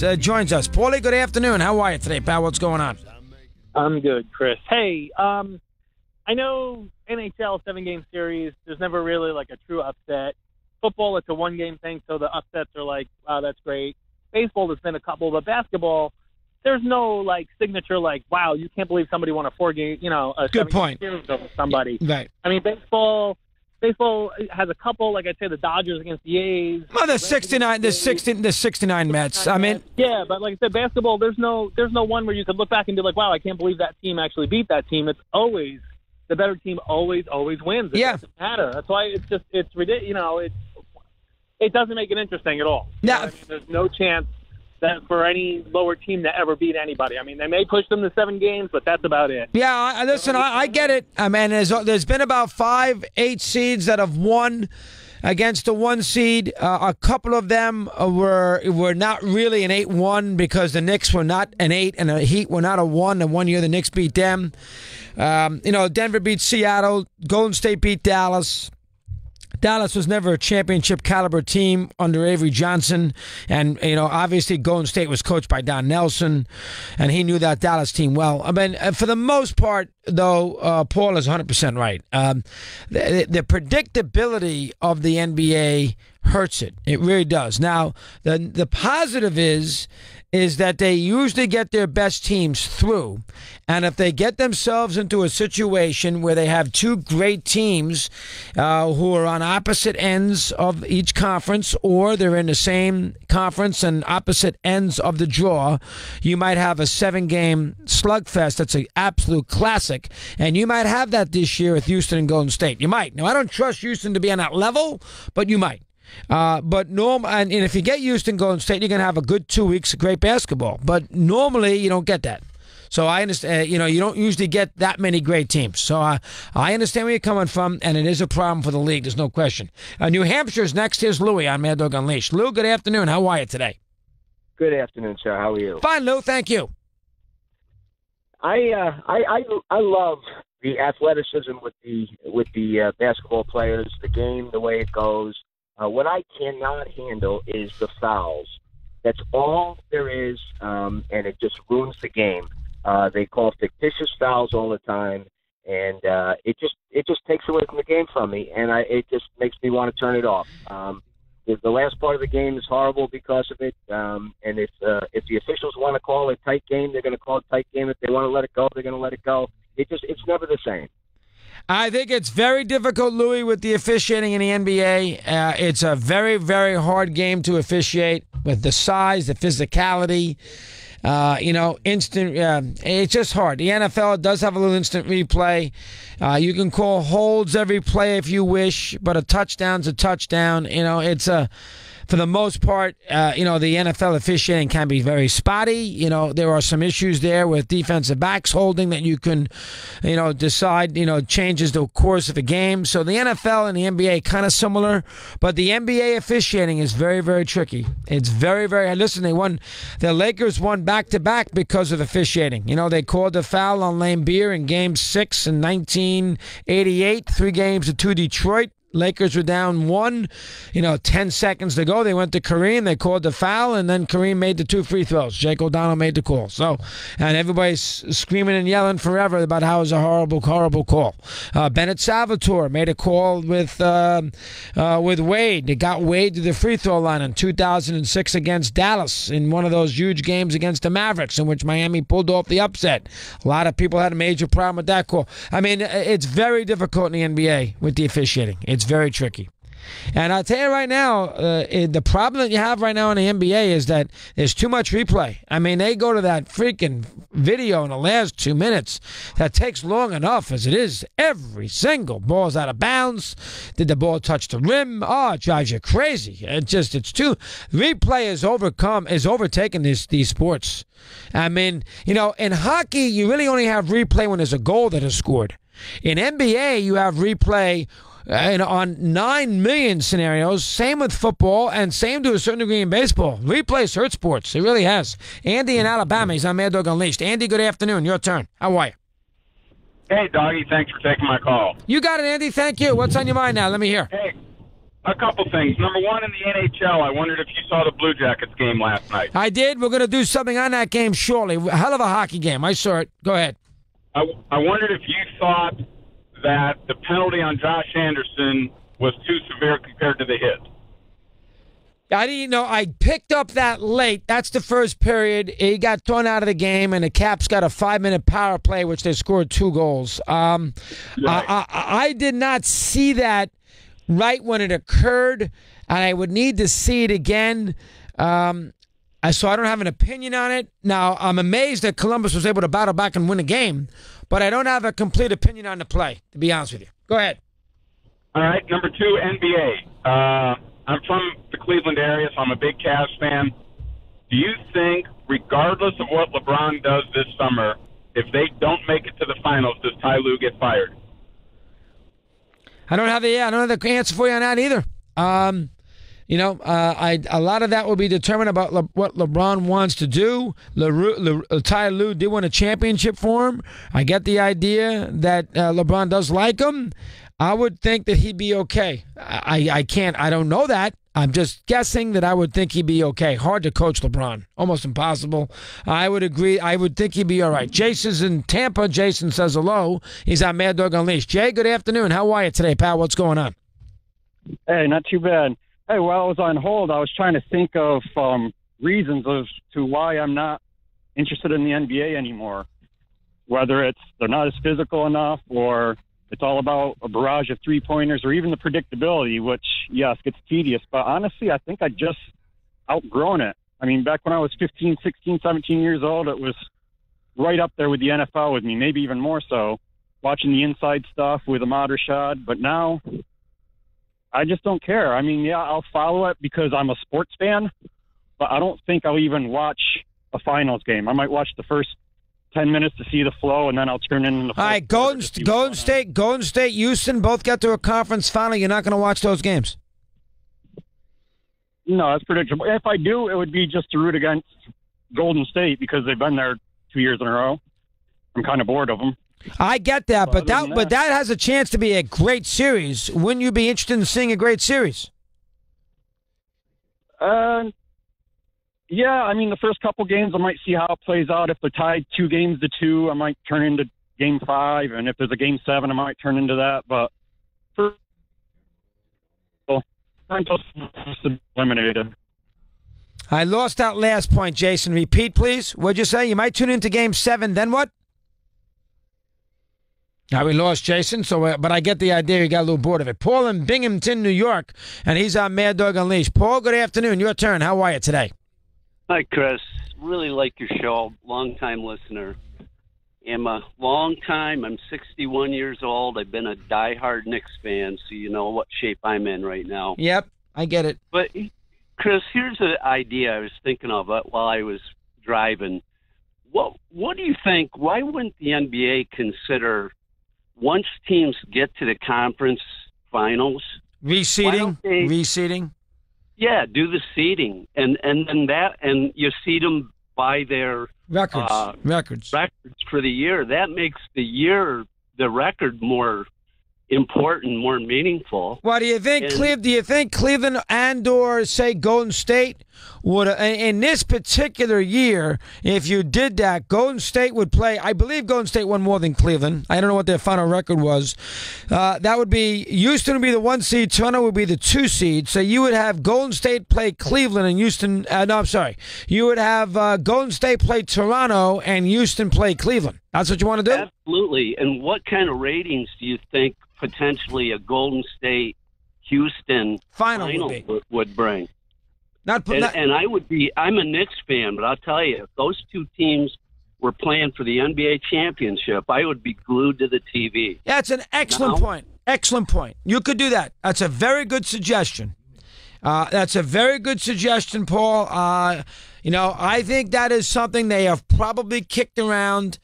Mets joins us. Paulie, good afternoon. How are you today, pal? What's going on? I'm good, Chris. Hey, I know NHL 7-game series, there's never really like a true upset. Football, it's a one-game thing, so the upsets are like, wow, that's great. Baseball, there's been a couple, but basketball, there's no like signature like, wow, you can't believe somebody won a 4-game, a good point series over somebody. Right. I mean, baseball has a couple, like I'd say the Dodgers against the A's. Well, the 69 Mets. I mean, yeah, but like I said, basketball, there's no one where you could look back and be like, wow, I can't believe that team actually beat that team. It's always the better team always wins. It doesn't matter. That's why it's ridiculous. It doesn't make it interesting at all. Yeah. I mean, there's no chance that for any lower team to ever beat anybody. I mean, they may push them to 7 games, but that's about it. Yeah, listen, I get it. I mean, there's been about 5-8 seeds that have won against the 1 seed. A couple of them were not really an 8-1 because the Knicks were not an 8 and the Heat were not a 1. And 1 year the Knicks beat them. Denver beat Seattle. Golden State beat Dallas. Dallas was never a championship caliber team under Avery Johnson. And, obviously Golden State was coached by Don Nelson, and he knew that Dallas team well. I mean, for the most part, though, Paul is 100% right. The predictability of the NBA hurts it. It really does. Now, the positive is that they usually get their best teams through. And if they get themselves into a situation where they have 2 great teams who are on opposite ends of each conference, or they're in the same conference and opposite ends of the draw, you might have a 7-game slugfest. That's an absolute classic. And you might have that this year with Houston and Golden State. You might. Now, I don't trust Houston to be on that level, but you might. But and if you get Houston, Golden State, you're going to have a good 2 weeks of great basketball. But normally you don't get that. So I understand, you don't usually get that many great teams. So I understand where you're coming from, and it is a problem for the league. There's no question. New Hampshire's next. Here's Louie on Mad Dog Unleashed. Lou, good afternoon. How are you today? Good afternoon, sir. How are you? Fine, Lou. Thank you. I love the athleticism with the basketball players, the game, the way it goes. What I cannot handle is the fouls. That's all there is, and it just ruins the game. They call fictitious fouls all the time, and it just takes away from the game from me, and it just makes me want to turn it off. The last part of the game is horrible because of it, and if the officials want to call a tight game, they're going to call a tight game. If they want to let it go, they're going to let it go. It's never the same. I think it's very difficult, Louis, with the officiating in the NBA. It's a very, very hard game to officiate with the size, the physicality, instant. It's just hard. The NFL does have a little instant replay. You can call holds every play if you wish, but a touchdown's a touchdown. For the most part, the NFL officiating can be very spotty. There are some issues there with defensive backs holding that you can, decide, changes the course of a game. So the NFL and the NBA kind of similar, but the NBA officiating is very, very tricky. It's very, very. Listen, the Lakers won back-to-back because of officiating. They called the foul on Lane Beer in Game 6 in 1988, 3 games to 2 Detroit. Lakers were down 1, 10 seconds to go. They went to Kareem. They called the foul, and then Kareem made the 2 free throws. Jake O'Donnell made the call. And everybody's screaming and yelling forever about how it was a horrible, horrible call. Bennett Salvatore made a call with Wade. They got Wade to the free throw line in 2006 against Dallas in one of those huge games against the Mavericks in which Miami pulled off the upset. A lot of people had a major problem with that call. I mean, it's very difficult in the NBA with the officiating. It's very tricky. And I'll tell you right now, the problem that you have right now in the NBA is that there's too much replay. I mean, they go to that freaking video in the last 2 minutes that takes long enough as it is. Every single ball's out of bounds. Did the ball touch the rim? Oh, it drives you crazy. Replay is overtaking these sports. I mean, in hockey, you really only have replay when there's a goal that is scored. In NBA, you have replay on 9 million scenarios. Same with football, and same to a certain degree in baseball. Replays hurt sports. It really has. Andy in Alabama. He's on Mad Dog Unleashed. Andy, good afternoon. Your turn. How are you? Hey, Doggy. Thanks for taking my call. You got it, Andy. Thank you. What's on your mind now? Let me hear. Hey, A couple things. Number one, in the NHL, I wondered if you saw the Blue Jackets game last night. I did. We're going to do something on that game shortly. Hell of a hockey game. I saw it. Go ahead. I wondered if you thought that the penalty on Josh Anderson was too severe compared to the hit. I didn't know. I picked up that late. That's the first period. He got thrown out of the game, and the Caps got a 5-minute power play, which they scored 2 goals. Right. I did not see that right when it occurred, and I would need to see it again. So I don't have an opinion on it. Now, I'm amazed that Columbus was able to battle back and win the game, but I don't have a complete opinion on the play, to be honest with you. Go ahead. All right, number 2, NBA. I'm from the Cleveland area, so I'm a big Cavs fan. Do you think, regardless of what LeBron does this summer, if they don't make it to the finals, does Ty Lue get fired? I don't have the answer for you on that either. A lot of that will be determined about what LeBron wants to do. Ty Lue did win a championship for him. I get the idea that LeBron does like him. I would think that he'd be okay. I don't know that. I'm just guessing that I would think he'd be okay. Hard to coach LeBron. Almost impossible. I would agree. I would think he'd be all right. Jason's in Tampa. Jason says hello. He's on Mad Dog Unleashed. Jay, good afternoon. How are you today, pal? What's going on? Hey, not too bad. Hey, while I was on hold, I was trying to think of reasons as to why I'm not interested in the NBA anymore. Whether it's they're not as physical enough, or it's all about a barrage of three-pointers, or even the predictability, which, yes, gets tedious. But honestly, I think I just outgrown it. I mean, back when I was 15, 16, 17 years old, it was right up there with the NFL with me, maybe even more so, watching the inside stuff with Ahmad Rashad. But now I just don't care. I mean, yeah, I'll follow it because I'm a sports fan, but I don't think I'll even watch a finals game. I might watch the first 10 minutes to see the flow, and then I'll turn in the all right, Golden State, Houston both got to a conference final. You're not going to watch those games? No, that's predictable. If I do, it would be just to root against Golden State because they've been there 2 years in a row. I'm kind of bored of them. I get that, but that has a chance to be a great series. Wouldn't you be interested in seeing a great series? Yeah, I mean, the first couple games, I might see how it plays out. If they're tied 2-2, I might turn into Game 5, and if there's a Game 7, I might turn into that. But I'm just eliminated. I lost that last point, Jason. Repeat, please. What'd you say? You might tune into Game 7, then what? Now we lost Jason, but I get the idea. You got a little bored of it. Paul in Binghamton, New York, and he's on Mad Dog Unleashed. Paul, good afternoon. Your turn. How are you today? Hi, Chris. Really like your show. Long-time listener. I'm 61 years old. I've been a diehard Knicks fan, so you know what shape I'm in right now. Yep, I get it. But, Chris, here's an idea I was thinking of while I was driving. What do you think? Why wouldn't the NBA consider, once teams get to the conference finals, reseeding? Yeah, do the seeding, and then you seed them by their records for the year. That makes the record more important, more meaningful. Well, do you think Cleveland and/or say Golden State would, in this particular year, if you did that, Golden State would play? I believe Golden State won more than Cleveland. I don't know what their final record was. That would be Houston would be the 1 seed, Toronto would be the 2 seed. So you would have Golden State play Cleveland and Houston. You would have Golden State play Toronto and Houston play Cleveland. That's what you want to do? Absolutely. And what kind of ratings do you think potentially a Golden State Houston final would bring? I'm a Knicks fan, but I'll tell you, if those two teams were playing for the NBA championship, I would be glued to the TV. Yeah, it's an excellent point. Excellent point. You could do that. That's a very good suggestion. Paul. I think that is something they have probably kicked around.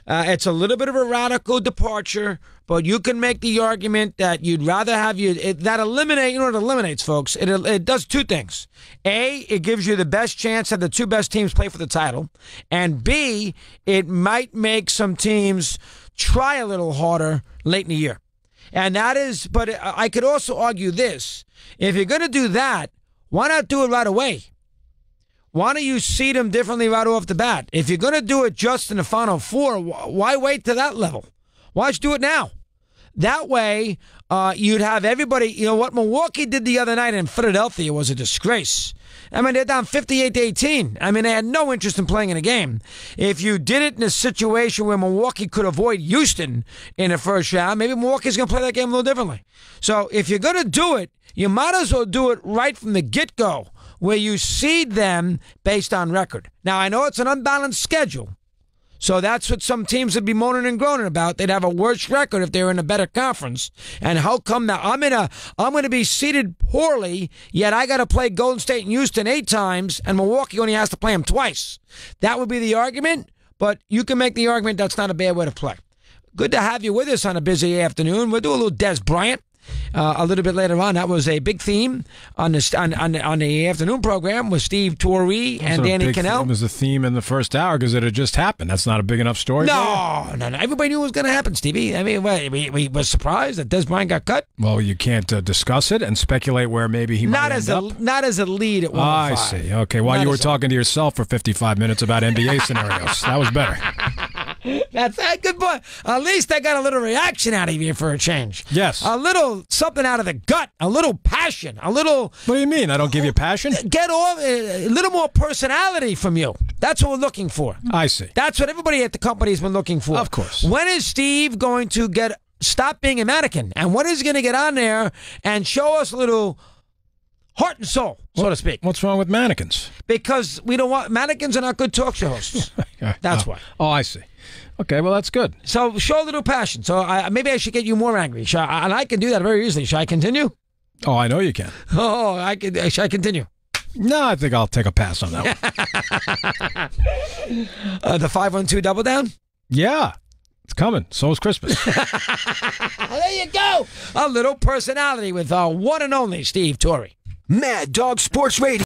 It's a little bit of a radical departure, but you can make the argument that you'd rather have that eliminate. You know what it eliminates, folks? It does two things. A, it gives you the best chance that the two best teams play for the title. And B, it might make some teams try a little harder late in the year. And that is, but I could also argue this. If you're going to do that, why not do it right away? Why don't you seed them differently right off the bat? If you're going to do it just in the Final Four, why wait to that level? Why don't you do it now? That way, you'd have everybody. You know what Milwaukee did the other night in Philadelphia was a disgrace. I mean, they're down 58-18. I mean, they had no interest in playing in a game. If you did it in a situation where Milwaukee could avoid Houston in the first round, maybe Milwaukee's going to play that game a little differently. So if you're going to do it, you might as well do it right from the get-go, where you seed them based on record. Now, I know it's an unbalanced schedule, so that's what some teams would be moaning and groaning about. They'd have a worse record if they were in a better conference. And how come now I'm going to be seeded poorly, yet I got to play Golden State and Houston 8 times, and Milwaukee only has to play them twice? That would be the argument, but you can make the argument that's not a bad way to play. Good to have you with us on a busy afternoon. We'll do a little Des Bryant a little bit later on. That was a big theme on the afternoon program with Steve Torrey and Danny Cannell. It was a theme in the first hour because it had just happened. That's not a big enough story. No. Everybody knew it was going to happen, Stevie. I mean, we were surprised that Des Bryant got cut. Well, you can't discuss it and speculate where maybe he might end up. Not as a lead at 105. I see. Okay, while you were talking to yourself for 55 minutes about NBA scenarios. That was better. That's a good point. At least I got a little reaction out of you for a change. Yes. A little something out of the gut, a little passion, a little... What do you mean? I don't give you passion? Get off, a little more personality from you. That's what we're looking for. I see. That's what everybody at the company has been looking for. Of course. When is Steve going to stop being a mannequin? And when is he going to get on there and show us a little heart and soul, so to speak? What's wrong with mannequins? Because we don't want... Mannequins are not good talk show hosts. That's why. Oh, I see. Okay, well, that's good. So show a little passion. So maybe I should get you more angry. And I can do that very easily. Should I continue? Oh, I know you can. Oh, should I continue? No, I think I'll take a pass on that one. The 512 double down? Yeah, it's coming. So is Christmas. There you go. A little personality with one and only Steve Torrey. Mad Dog Sports Radio.